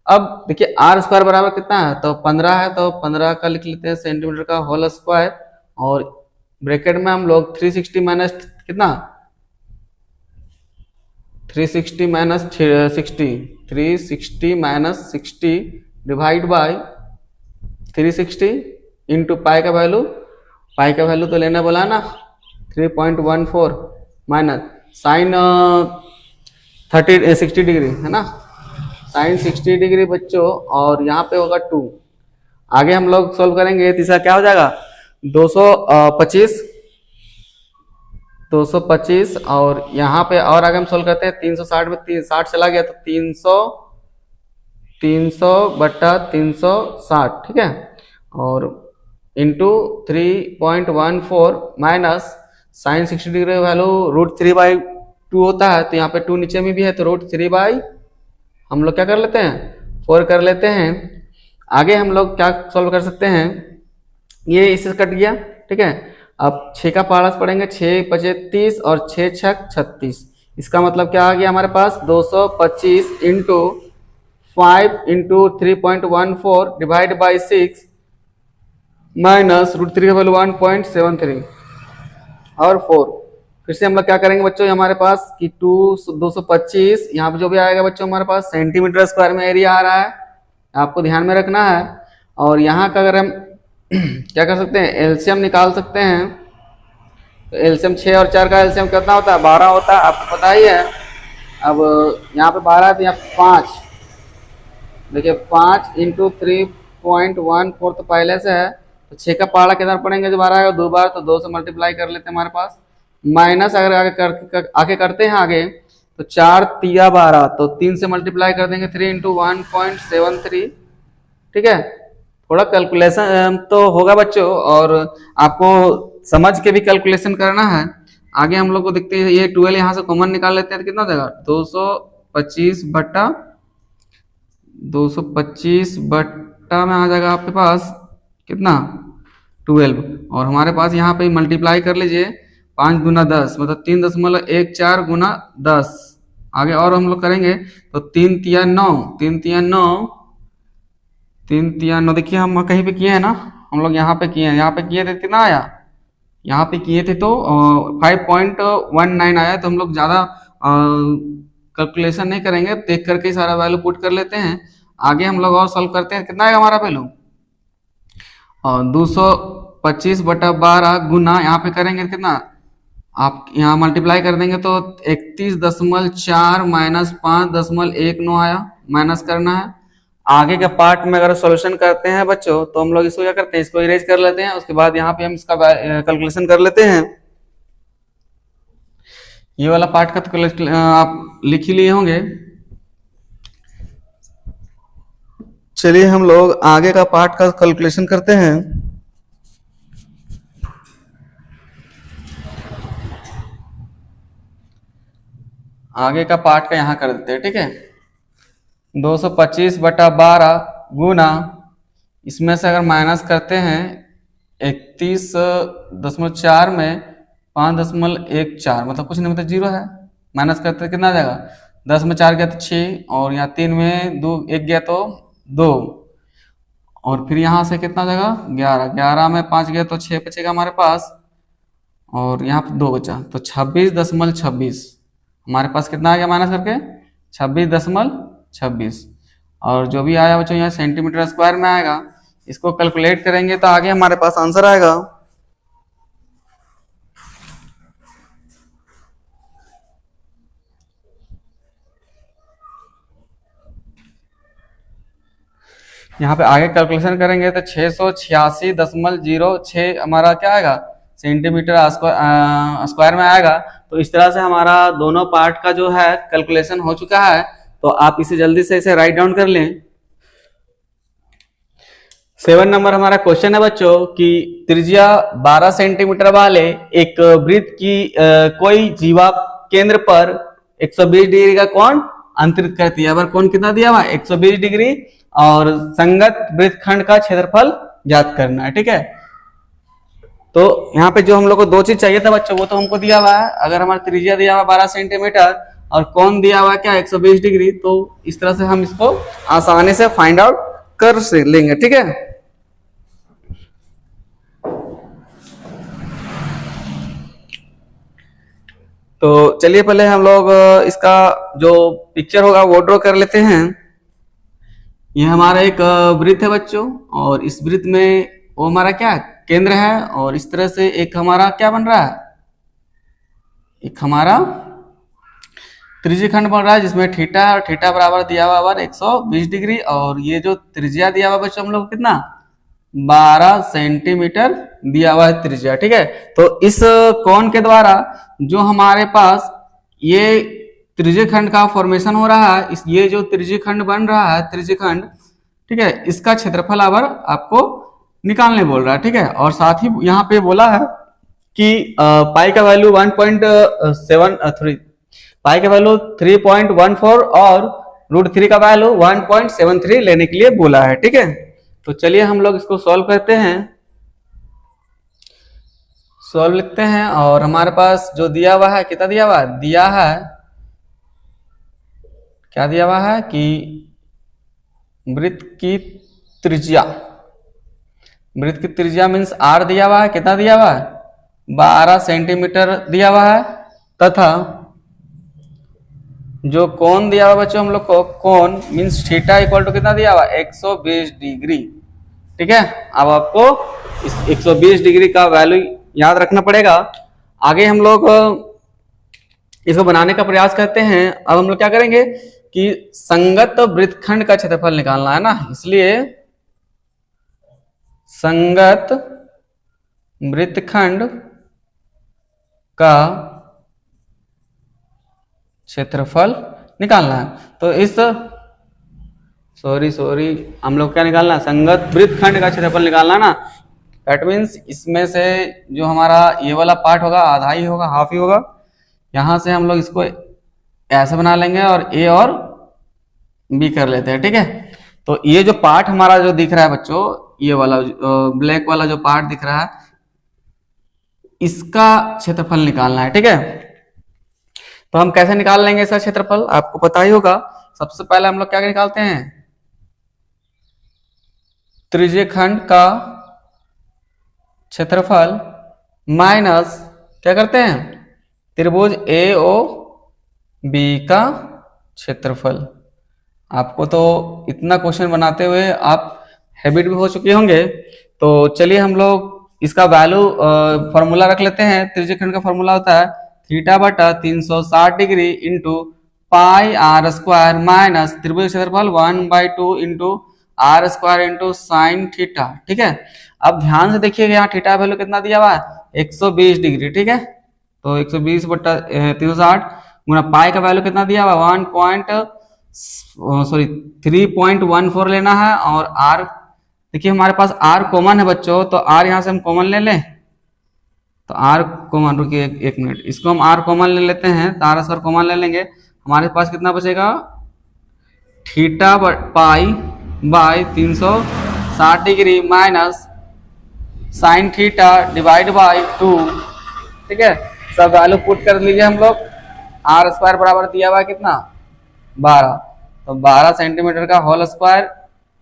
अब देखिए आर स्क्वायर बराबर कितना है? तो 15 है, तो 15 का लिख लेते हैं सेंटीमीटर का होल स्क्वायर। और ब्रैकेट में हम लोग 360 माइनस कितना? 360 minus 60, 360 minus 60 divide by 360 into पाई का वैल्यू तो लेना बोला ना 3.14 माइनस साइन 60 डिग्री है ना, साइन 60 डिग्री बच्चों, और यहाँ पे होगा 2। आगे हम लोग सॉल्व करेंगे। तीसरा क्या हो जाएगा? 225 और यहाँ पे और आगे हम सॉल्व करते हैं 360 में 60 चला गया तो 300/360, ठीक है। और into 3.14 minus sine 60 degree value √3/2 होता है, तो यहाँ पे 2 नीचे में भी है तो √3 हम लोग क्या कर लेते हैं? 4 कर लेते हैं। आगे हम लोग क्या सॉल्व कर सकते हैं? ये इससे कट गया, ठीक है। अब 6 का पारस पढ़ेंगे, 6 × 5 = 30 और 6 × 6 = 36। इसका मतलब क्या आ गया हमारे पास 225 into 5 into 3.14 divide by 6 minus √3 का वैल्यू 1.73 और 4। फिर से हम लोग क्या करेंगे बच्चों, हमारे पास कि 225 यहाँ पे जो भी आएगा बच्चों हमारे पास सेंटीमीटर स्क्वायर में एरिया आ रहा है, आपको ध्यान में रखना है। और यहाँ का अगर हम क्या कर सकते हैं, एलसीएम निकाल सकते हैं। तो एलसीएम 6 और 4 का एलसीएम कितना होता है, 12 होता है, आपको पता ही है। अब यहाँ पे 12 है तो यहाँ 5, देखिए 5 इंटू 3.14 तो पहले से है, तो 6 का पहाड़ा कितना पड़ेंगे, जो 12 आएगा 2 बार, तो 2 से मल्टीप्लाई कर लेते हैं हमारे पास। माइनस अगर आगे करते हैं आगे, तो 4 तिया 12, तो 3 से मल्टीप्लाई कर देंगे, 3 इंटू 1.73। ठीक है, थोड़ा कैलकुलेशन तो होगा बच्चों, और आपको समझ के भी कैलकुलेशन करना है। आगे हम लोग को देखते हैं, ये 12 यहाँ से कॉमन निकाल लेते हैं तो कितना देगा, 225 बट्टा में आ जाएगा आपके पास कितना 12, और हमारे पास यहाँ पे मल्टीप्लाई कर लीजिए, 5 गुना 10 मतलब 3.14 गुना 10। आगे और हम लोग करेंगे तो 3 तिया 9, 3 तिया 9, देखिए हम कहीं पे किए हैं ना, हम लोग यहाँ पे किए हैं, यहाँ पे किए थे कितना आया, यहाँ पे किए थे तो 5.19 आया। तो हम लोग ज़्यादा कैलकुलेशन नहीं करेंगे, देख करके सारा वैल्यू पुट कर लेते हैं। आगे हम लोग और सॉल्व करते हैं, कितना आएगा हमारा वैल्यू, 225 बटा 12 गुना, यहाँ पे करेंगे कितना, आप यहाँ मल्टीप्लाई कर देंगे तो 31.4 माइनस 5.19 आया, माइनस करना है। आगे के पार्ट में अगर सॉल्यूशन करते हैं बच्चों, तो हम लोग इसको क्या करते हैं, इसको इरेज कर लेते हैं, उसके बाद यहाँ पे हम इसका कैलकुलेशन कर लेते हैं। ये वाला पार्ट का तो आप लिख ही लिए होंगे। चलिए हम लोग आगे का पार्ट का कैलकुलेशन करते हैं। आगे का पार्ट का यहाँ कर देते हैं, ठीक है। 225 बटा 12 गुना, इसमें से अगर माइनस करते हैं 31.4 में 5.14, मतलब कुछ नहीं, मतलब 0 है। माइनस करते हैं कितना आ जाएगा, 10 में 4 गया तो 6, और यहाँ 3 में 2 1 गया तो 2, और फिर यहाँ से कितना जाएगा 11, 11 में 5 गया तो 6 बचेगा हमारे पास, और यहाँ पे 2 बचा, तो 26.26 हमारे पास कितना आ गया माइनस करके 26.26। और जो भी आया बच्चों यहाँ सेंटीमीटर स्क्वायर में आएगा, इसको कैलकुलेट करेंगे तो आगे हमारे पास आंसर आएगा। यहाँ पे आगे कैलकुलेशन करेंगे तो 686.06 हमारा क्या आएगा, सेंटीमीटर स्क्वायर में आएगा। तो इस तरह से हमारा दोनों पार्ट का जो है कैलकुलेशन हो चुका है। तो आप इसे जल्दी से इसे राइट डाउन कर लें। 7 नंबर हमारा क्वेश्चन है बच्चों कि त्रिज्या 12 सेंटीमीटर वाले एक वृत्त की कोई जीवा केंद्र पर 120 डिग्री का कोण अंतरित करती है। अगर कोण कितना दिया हुआ 120 डिग्री, और संगत वृत्तखंड का क्षेत्रफल ज्ञात करना है, ठीक है। तो यहाँ पे जो हम लोग को दो चीज चाहिए था बच्चों, वो तो हमको दिया हुआ है। अगर हमारा त्रिज्या दिया हुआ 12 सेंटीमीटर और कोण दिया हुआ क्या 120 डिग्री, तो इस तरह से हम इसको आसानी से फाइंड आउट कर लेंगे, ठीक है। तो चलिए पहले हम लोग इसका जो पिक्चर होगा वो ड्रॉ कर लेते हैं। ये हमारा एक वृत्त है बच्चों, और इस वृत्त में वो हमारा क्या केंद्र है, और इस तरह से एक हमारा क्या बन रहा है, एक हमारा त्रिज्यखंड बन रहा है जिसमें थीटा और थीटा बराबर दिया हुआ 120 डिग्री, और ये जो त्रिज्या दिया हुआ बच्चों हम लोग कितना 12 सेंटीमीटर दिया हुआ है त्रिज्या, ठीक है। तो इस कोण के द्वारा जो हमारे पास ये त्रिज्यखंड का फॉर्मेशन हो रहा है, इस ये जो त्रिज्यखंड बन रहा है त्रिज्यखंड, ठीक है, इसका क्षेत्रफल आपको निकालने बोल रहा है, ठीक है। और साथ ही यहाँ पे बोला है कि पाई का वैल्यू 1.73, पाई का वैल्यू 3.14 और √3 का वैल्यू 1.73 लेने के लिए बोला है, ठीक है। तो चलिए हम लोग इसको सॉल्व करते हैं। सॉल्व लिखते हैं, और हमारे पास जो दिया हुआ है कितना दिया हुआ है, दिया है क्या दिया हुआ है कि वृत्त की त्रिज्या, वृत्त की त्रिज्या मीन्स आर दिया हुआ है, कितना दिया हुआ है 12 सेंटीमीटर दिया हुआ है, तथा जो कोण दिया हुआ बच्चों हम लोग को, कोण मीन्स थीटा इक्वल टू कितना दिया हुआ 120 डिग्री। ठीक है, अब आपको इस 120 डिग्री का वैल्यू याद रखना पड़ेगा। आगे हम लोग इसको बनाने का प्रयास करते हैं। अब हम लोग क्या करेंगे कि संगत वृत्तखंड का क्षेत्रफल निकालना है ना, इसलिए संगत वृत्तखंड का क्षेत्रफल निकालना है। तो इस सॉरी हम लोग क्या निकालना है, संगत वृत्तखंड का क्षेत्रफल निकालना है ना। दैट मीन्स इसमें से जो हमारा ये वाला पार्ट होगा आधा ही होगा, हाफ ही होगा। यहां से हम लोग इसको ऐसे बना लेंगे और ए और बी कर लेते हैं। ठीक है, तो ये जो पार्ट हमारा जो दिख रहा है बच्चों, ये वाला ब्लैक वाला जो पार्ट दिख रहा है, इसका क्षेत्रफल निकालना है। ठीक है, तो हम कैसे निकाल लेंगे इसका क्षेत्रफल, आपको पता ही होगा। सबसे पहले हम लोग क्या निकालते हैं, त्रिज्यखंड का क्षेत्रफल माइनस क्या करते हैं, त्रिभुज ए ओ बी का क्षेत्रफल। आपको तो इतना क्वेश्चन बनाते हुए आप हैबिट भी हो चुके होंगे। तो चलिए हम लोग इसका वैल्यू फॉर्मूला रख लेते हैं। त्रिज्यखंड का फॉर्मूला होता है थीटा बटा 360 degree into pi R square minus त्रिभुज क्षेत्रफल 1/2 into R square into sine theta. ठीक है, अब ध्यान से देखिएगा यहाँ थीटा वैल्यू कितना दिया हुआ है 120 डिग्री। ठीक है, तो 120 बटा 360 गुना पाई का वैल्यू कितना दिया हुआ 3.14 लेना है। और आर देखिए हमारे पास आर कॉमन है बच्चों, तो आर यहाँ से हम कॉमन ले लें। तो आर कॉमन, रुकिए एक मिनट, इसको हम आर कॉमन ले लेते हैं। तो आर स्क्वायर कॉमन ले लेंगे, हमारे पास कितना बचेगा theta pi by 360 degree minus sine theta divide bye 2। ठीक है, सब वैल्यू पुट कर लीजिए हम लोग। आर स्क्वायर बराबर दिया हुआ है कितना 12, तो 12 सेंटीमीटर का होल स्क्वायर,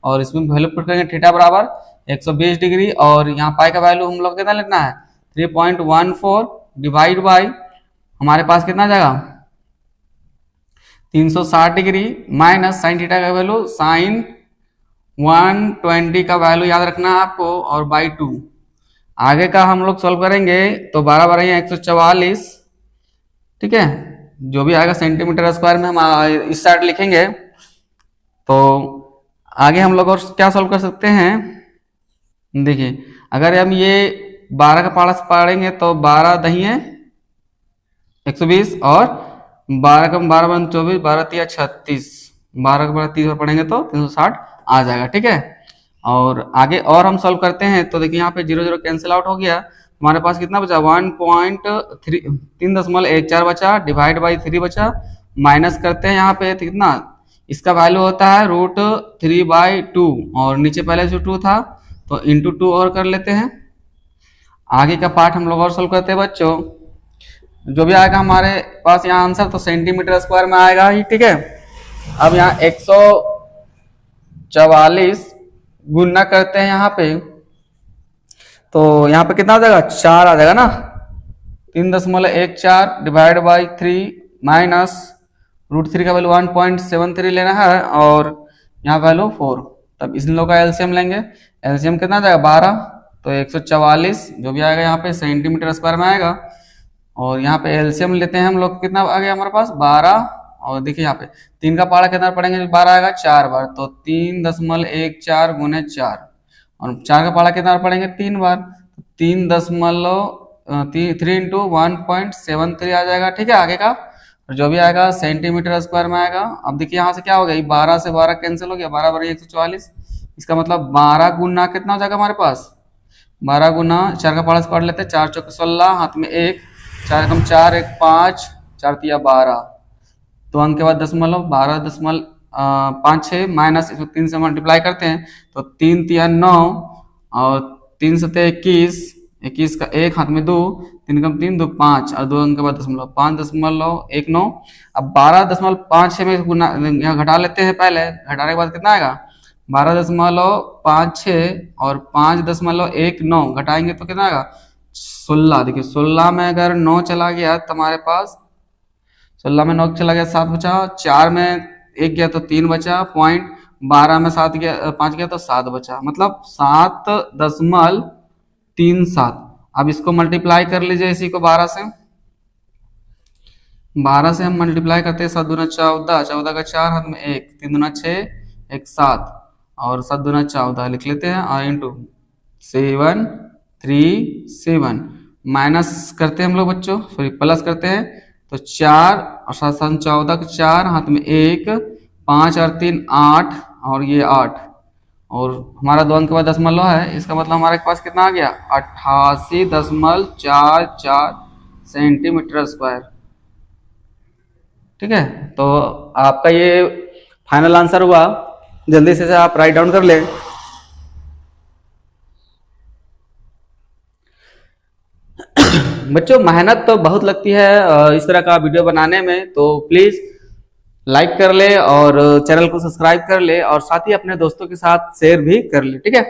और इसमें वैल्यू पुट करेंगे थीटा बराबर 120 डिग्री, और यहाँ पाई का वैल्यू हम लोग कितना लेना है 3.14 डिवाइड बाई हमारे पास कितना जाएगा 360 डिग्री माइनस साइन थीटा का वैल्यू साइन 120 का वैल्यू याद रखना है आपको, और बाई 2। आगे का हम लोग सॉल्व करेंगे तो 12 12 144। ठीक है, जो भी आएगा सेंटीमीटर स्क्वायर में हम इस साइड लिखेंगे। तो आगे हम लोग और क्या सॉल्व कर सकते हैं, देखिए अगर हम ये 12 का पारा पढ़ेंगे तो 12 दही है 120, और 12 का 12 बन 24, 12 तिया 36, 12 का 12 30 और पढ़ेंगे तो 360 आ जाएगा। ठीक है, और आगे और हम सॉल्व करते हैं तो देखिए यहाँ पे 0 0 कैंसिल आउट हो गया, हमारे पास कितना बचा 3.14 बचा, डिवाइड बाई 3 बचा, माइनस करते हैं यहाँ पे कितना, इसका वैल्यू होता है √3/2, और नीचे पहले से 2 था तो इंटू 2 और कर लेते हैं। आगे का पार्ट हम लोग और सोल्व करते हैं बच्चों। जो भी आएगा हमारे पास यहाँ आंसर तो सेंटीमीटर स्क्वायर में आएगा ही। ठीक है, अब यहाँ 144 गुना करते हैं यहाँ पे, तो यहाँ पे कितना आ जाएगा 4 आ जाएगा ना, 3.14 डिवाइड बाई 3 माइनस √3 का वैल्यू 1.73 लेना है, और यहाँ वैल्यू 4। तब इन लोगों का एलसीएम लेंगे, एलसीएम कितना जाएगा 12, तो 144 जो भी आएगा यहाँ पे सेंटीमीटर स्क्वायर में आएगा। और यहाँ पे एलसीएम लेते हैं हम लोग, कितना आ गया हमारे पास 12, और देखिए यहाँ पे 3 का पारा कितना पढ़ेंगे 12 आएगा 4 बार, तो 3.14 गुने 4, और 4 का पारा कितना पढ़ेंगे 3 बार, 3 इंटू 1.73 आ जाएगा। ठीक है, आगे का जो भी आएगा सेंटीमीटर स्क्वायर में आएगा। अब देखिए यहाँ से क्या हो गया 12 से 12 कैंसिल हो गया, 12 12 144, इसका मतलब 12 गुना कितना हो जाएगा हमारे पास 12 गुना 4 का पारा पढ़ लेते हैं, 4 चौक 16, हाथ में 1, 4 कम 4 1 5, 4 तिया 12, 2 अंक के बाद दशमलव 12.56 माइनस इसमें 3 से मल्टीप्लाई करते हैं तो 3 तिया 9, और 3 सते 21, 21 का 1 हाथ में 2, 3 कम 3 2 5 और 2 अंक के बाद दशमलव 5.19। अब 12.56 में गुना यहाँ घटा लेते हैं, पहले घटाने के बाद कितना आएगा 12.56 और 5.19 घटाएंगे तो कितना आएगा 16। देखिए 16 में अगर 9 चला गया तो हमारे पास 16 में 9 चला गया 7 बचा, 4 में 1 गया तो 3 बचा, पॉइंट 12 में 7 गया 5 गया तो 7 बचा, मतलब 7.37। अब इसको मल्टीप्लाई कर लीजिए इसी को 12 से। 12 से हम मल्टीप्लाई करते हैं 7 दूना 14, 14 का 4 हाथ में 1, 3 दूना 6, 1 7 और 7 दूना 14 लिख लेते हैं और इंटू 7 3 7 माइनस करते हैं हम लोग बच्चों, सॉरी प्लस करते हैं तो 4 और 7 7 14 का 4 हाथ में 1, 5 और 3 8 और ये 8 और हमारा 2 अंक के बाद दशमलव है, इसका मतलब हमारे पास कितना आ गया 88.44 सेंटीमीटर स्क्वायर। ठीक है, तो आपका ये फाइनल आंसर हुआ, जल्दी से आप राइट डाउन कर ले। बच्चों मेहनत तो बहुत लगती है इस तरह का वीडियो बनाने में, तो प्लीज लाइक कर ले और चैनल को सब्सक्राइब कर ले और साथ ही अपने दोस्तों के साथ शेयर भी कर ले। ठीक है,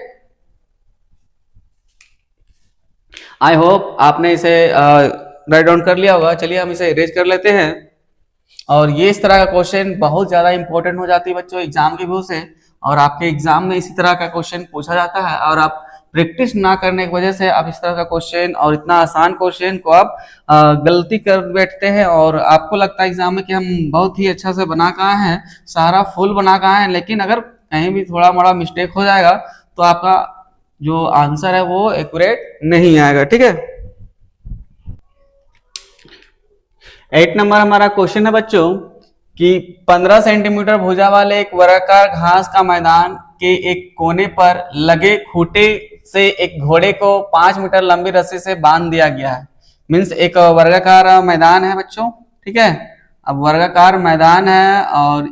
आई होप आपने इसे राइट डाउन कर लिया होगा। चलिए हम इसे इरेज कर लेते हैं। और ये इस तरह का क्वेश्चन बहुत ज्यादा इंपॉर्टेंट हो जाती है बच्चों एग्जाम के व्यू से, और आपके एग्जाम में इसी तरह का क्वेश्चन पूछा जाता है और आप प्रैक्टिस ना करने की वजह से आप इस तरह का क्वेश्चन और इतना आसान क्वेश्चन को आप गलती कर बैठते हैं और आपको लगता है एग्जाम में कि हम बहुत ही अच्छा से बना का है, सारा फुल बना का है, लेकिन अगर कहीं भी थोड़ा मोड़ा मिस्टेक हो जाएगा तो आपका जो आंसर है वो एक्यूरेट नहीं आएगा। ठीक है, 8 नंबर हमारा क्वेश्चन है बच्चों कि 15 सेंटीमीटर भुजा वाले एक वर्गाकार घास का मैदान के एक कोने पर लगे खूंटे से एक घोड़े को 5 मीटर लंबी रस्सी से बांध दिया गया है। मीन्स एक वर्गाकार मैदान है बच्चों। ठीक है, अब वर्गाकार मैदान है और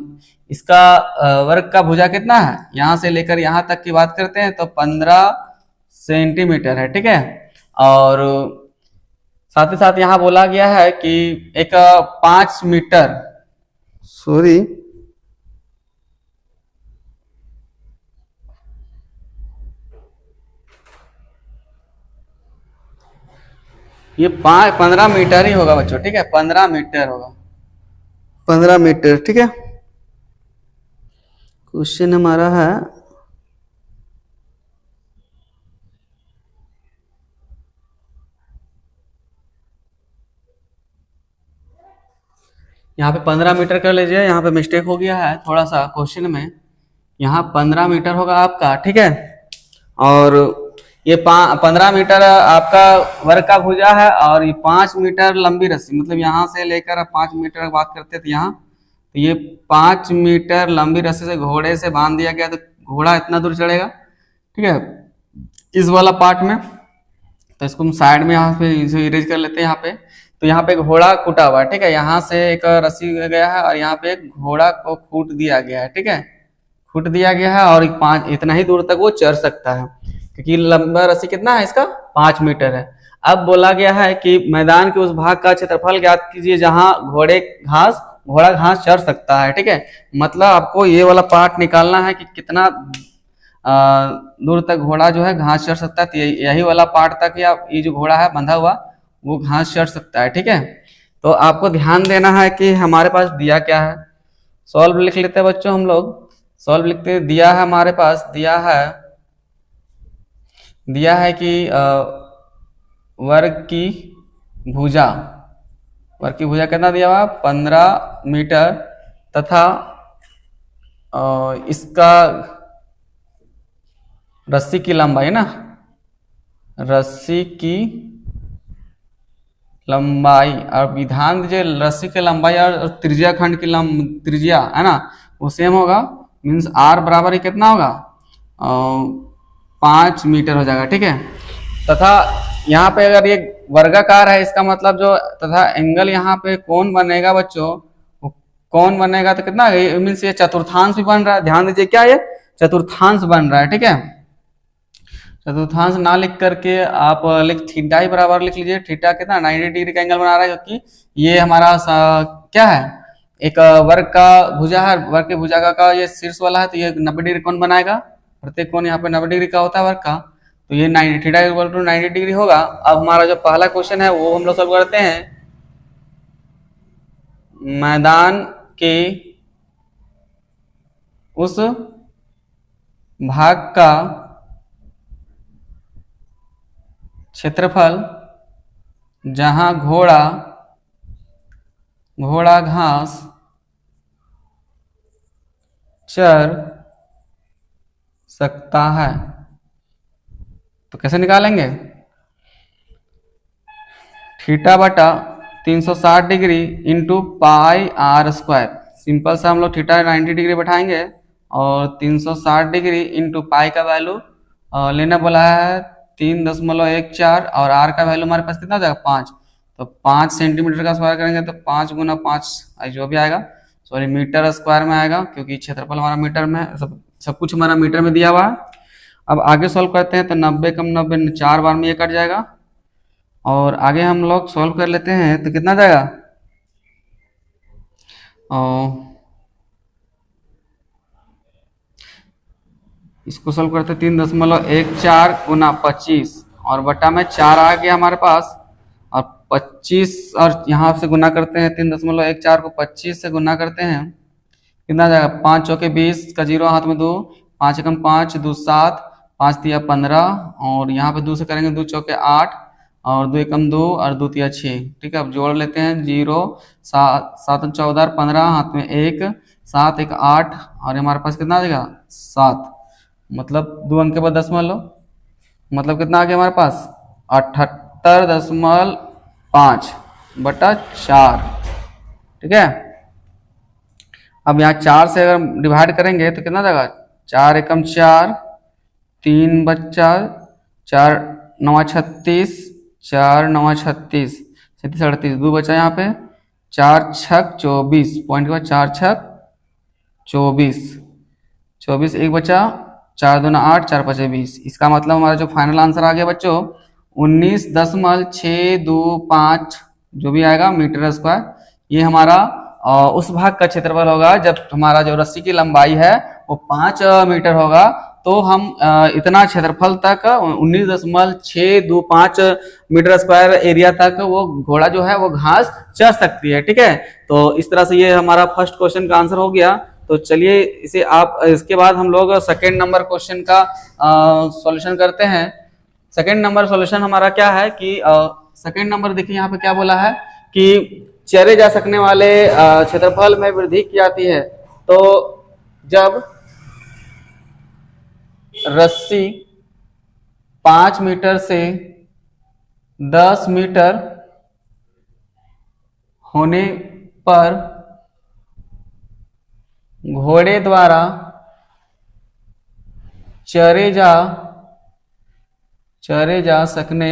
इसका वर्ग का भुजा कितना है, यहां से लेकर यहां तक की बात करते हैं तो 15 सेंटीमीटर है। ठीक है, और साथ ही साथ यहां बोला गया है कि एक 5 मीटर सॉरी ये 15 मीटर ही होगा बच्चों। ठीक है, 15 मीटर होगा, 15 मीटर। ठीक है, क्वेश्चन हमारा है यहाँ पे 15 मीटर कर लीजिए, यहाँ पे मिस्टेक हो गया है थोड़ा सा क्वेश्चन में, यहाँ 15 मीटर होगा आपका। ठीक है, और ये 15 मीटर आपका वर्ग का भुजा है और ये 5 मीटर लंबी रस्सी, मतलब यहाँ से लेकर 5 मीटर बात करते थे यहाँ, तो ये 5 मीटर लंबी रस्सी से घोड़े से बांध दिया गया, तो घोड़ा इतना दूर चढ़ेगा। ठीक है, इस वाला पार्ट में, तो इसको हम साइड में यहाँ पे इरेज कर लेते हैं। यहाँ पे तो यहाँ पे घोड़ा कूटा हुआ है। ठीक है, यहाँ से एक रस्सी गया है और यहाँ पे एक घोड़ा को कूट दिया गया है। ठीक है, कूट दिया गया है और 5 इतना ही दूर तक वो चढ़ सकता है, क्योंकि लंबा रस्सी कितना है इसका 5 मीटर है। अब बोला गया है कि मैदान के उस भाग का क्षेत्रफल ज्ञात कीजिए जहां घोड़ा घास चढ़ सकता है। ठीक है, मतलब आपको ये वाला पार्ट निकालना है कि कितना दूर तक घोड़ा जो है घास चढ़ सकता है, तो यही वाला पार्ट तक या ये जो घोड़ा है बंधा हुआ वो घास चढ़ सकता है। ठीक है, तो आपको ध्यान देना है कि हमारे पास दिया क्या है। सॉल्व लिख लेते हैं बच्चों, हम लोग सॉल्व लिखते हैं। दिया है हमारे पास, दिया है कि वर्ग की भुजा कितना दिया हुआ 15 मीटर तथा इसका रस्सी की लंबाई ना, रस्सी की लंबाई और विधान दीजिए, रस्सी की लंबाई और त्रिज्या खंड की त्रिज्या है ना वो सेम होगा। मीन्स आर बराबर ही कितना होगा 5 मीटर हो जाएगा। ठीक है, तथा यहाँ पे अगर ये वर्गाकार है इसका मतलब जो तथा एंगल यहाँ पे कौन बनेगा बच्चों, कौन बनेगा तो कितना मीन्स ये चतुर्थांश भी बन रहा है। ध्यान दीजिए क्या ये चतुर्थांश बन रहा है। ठीक है, चतुर्थांश ना लिख करके आप थीटा ही बराबर लिख लीजिए। थीटा कितना 90 डिग्री का एंगल बना रहा है, क्योंकि ये हमारा क्या है, एक वर्ग का भुजा है, वर्ग के भुजा का ये शीर्ष वाला है, तो ये 90 डिग्री कोण बनाएगा। प्रत्येक कोण यहाँ पे 90 डिग्री का होता है वर्ग का, तो ये 90 थीटा इक्वल टू 90 डिग्री होगा। अब हमारा जो पहला क्वेश्चन है वो हम लोग सॉल्व करते हैं। मैदान के उस भाग का क्षेत्रफल जहां घोड़ा घास चर सकता है, तो कैसे निकालेंगे? थीटा बटा 360 degree into pi R square. Simple सा हम लोग थीटा 90 डिग्री बैठाएंगे और 360 डिग्री इंटू पाई का वैल्यू लेना बोला है 3.14 और आर का वैल्यू हमारे पास कितना हो जाएगा 5, तो 5 सेंटीमीटर का स्क्वायर करेंगे तो 5 गुना 5 जो भी आएगा, सॉरी मीटर स्क्वायर में आएगा, क्योंकि क्षेत्रफल हमारा मीटर में, सब कुछ हमारा मीटर में दिया हुआ है। अब आगे सॉल्व करते हैं तो 90 कम 90 4 बार में ये कट जाएगा, और आगे हम लोग सॉल्व कर लेते हैं तो कितना जाएगा, इसको सॉल्व करते 3.14 गुना 25 और बटा में 4 आ गया हमारे पास, और 25 और यहाँ से गुना करते हैं 3.14 को 25 से गुना करते हैं, कितना जाएगा 5 चौके 20 का 0 हाथ में 2, 5 एकम 5 2 7, 5 तिया 15 और यहाँ पे 2 से करेंगे 2 चौके 8 और 2 एकम 2 और 2 तिया 6। ठीक है, अब जोड़ लेते हैं 0 7 7 14 15 हाथ में 1 7 1 8 और हमारे पास कितना आ जाएगा 7, मतलब 2 अंक के बाद 10 मान लो, मतलब कितना आ गया हमारे पास 78.5 बटा 4। ठीक है, अब यहाँ 4 से अगर डिवाइड करेंगे तो कितना जाएगा 4 एकम 4 3 बच्चा 4 9 36 4 9 36 37 38 2 बचा यहाँ पे 4 छक 24 पॉइंट के बाद 4 छक 24 एक बचा 4 दूना 8 4 5 20। इसका मतलब हमारा जो फाइनल आंसर आ गया बच्चों 19.625 जो भी आएगा मीटर स्क्वायर। ये हमारा उस भाग का क्षेत्रफल होगा जब हमारा जो रस्सी की लंबाई है वो 5 मीटर होगा, तो हम इतना क्षेत्रफल तक 19.625 मीटर स्क्वायर एरिया तक वो घोड़ा जो है वो घास चर सकती है। ठीक है, तो इस तरह से ये हमारा फर्स्ट क्वेश्चन का आंसर हो गया। तो चलिए इसे आप, इसके बाद हम लोग सेकेंड नंबर क्वेश्चन का सॉल्यूशन करते हैं। सेकेंड नंबर सॉल्यूशन हमारा क्या है कि सेकेंड नंबर देखिए यहाँ पे क्या बोला है कि चरे जा सकने वाले क्षेत्रफल में वृद्धि की जाती है, तो जब रस्सी 5 मीटर से 10 मीटर होने पर घोड़े द्वारा चरे जा सकने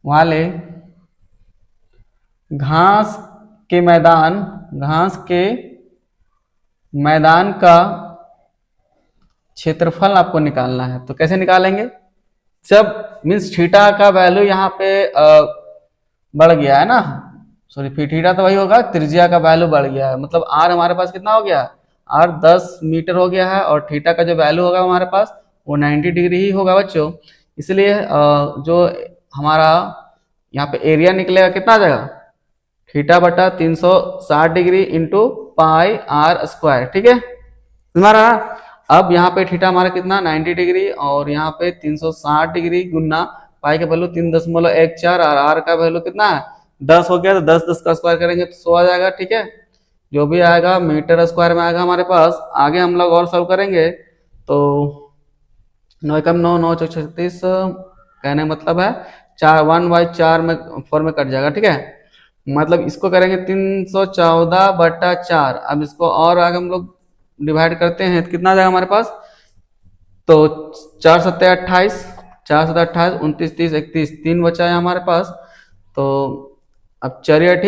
वाले घास के मैदान का क्षेत्रफल आपको निकालना है। तो कैसे निकालेंगे, जब मीन्स थीटा का वैल्यू यहाँ पे बढ़ गया है ना, सॉरी फिर थीटा तो वही होगा, त्रिज्या का वैल्यू बढ़ गया है, मतलब आर हमारे पास कितना हो गया, आर 10 मीटर हो गया है और थीटा का जो वैल्यू होगा हमारे पास वो 90 डिग्री ही होगा बच्चों। इसलिए जो हमारा यहाँ पे एरिया निकलेगा कितना आ जाएगा थीटा बटा 360 degree into pi R square. ठीक है हमारा, अब यहाँ पे थीटा हमारा कितना 90 डिग्री और यहाँ पे 360 डिग्री गुना पाई का वैल्यू 3.14 और आर का वैल्यू कितना है 10 हो गया, तो 10 का स्क्वायर करेंगे तो 100 आ जाएगा। ठीक है, जो भी आएगा मीटर स्क्वायर में आएगा हमारे पास। आगे हम लोग और सॉल्व करेंगे तो 9 एकम 9 9 चौक 36 कहने मतलब है 1/4 में 4 में कट जाएगा। ठीक है, मतलब इसको करेंगे 314 बटा 4। अब इसको और आगे हम लोग डिवाइड करते हैं तो कितना आ जाएगा हमारे पास, तो 4 7 28 4 7 28 29 30 31 3 बचा है हमारे पास। तो अब 4 8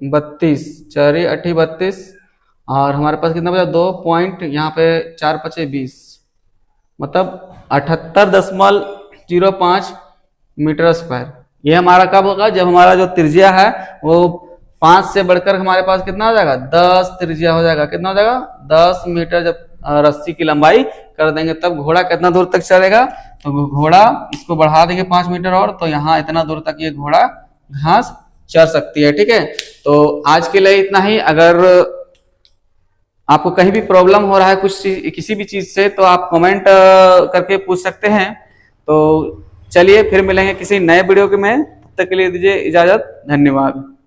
32 4 8 32 और हमारे पास कितना बचा 2 पॉइंट यहाँ पे 4 5 20 मतलब 78.05 मीटर स्क्वायर। ये हमारा कब होगा, जब हमारा जो त्रिज्या है वो 5 से बढ़कर हमारे पास कितना हो जाएगा, 10 त्रिज्या हो जाएगा। कितना हो जाएगा, 10 मीटर। जब रस्सी की लंबाई कर देंगे तब घोड़ा कितना दूर तक चलेगा, तो घोड़ा इसको बढ़ा देंगे 5 मीटर और, तो यहाँ इतना दूर तक ये घोड़ा घास चर सकती है। ठीक है, तो आज के लिए इतना ही। अगर आपको कहीं भी प्रॉब्लम हो रहा है कुछ किसी भी चीज से, तो आप कमेंट करके पूछ सकते हैं। तो चलिए फिर मिलेंगे किसी नए वीडियो के में, तब तक के लिए दीजिए इजाजत, धन्यवाद।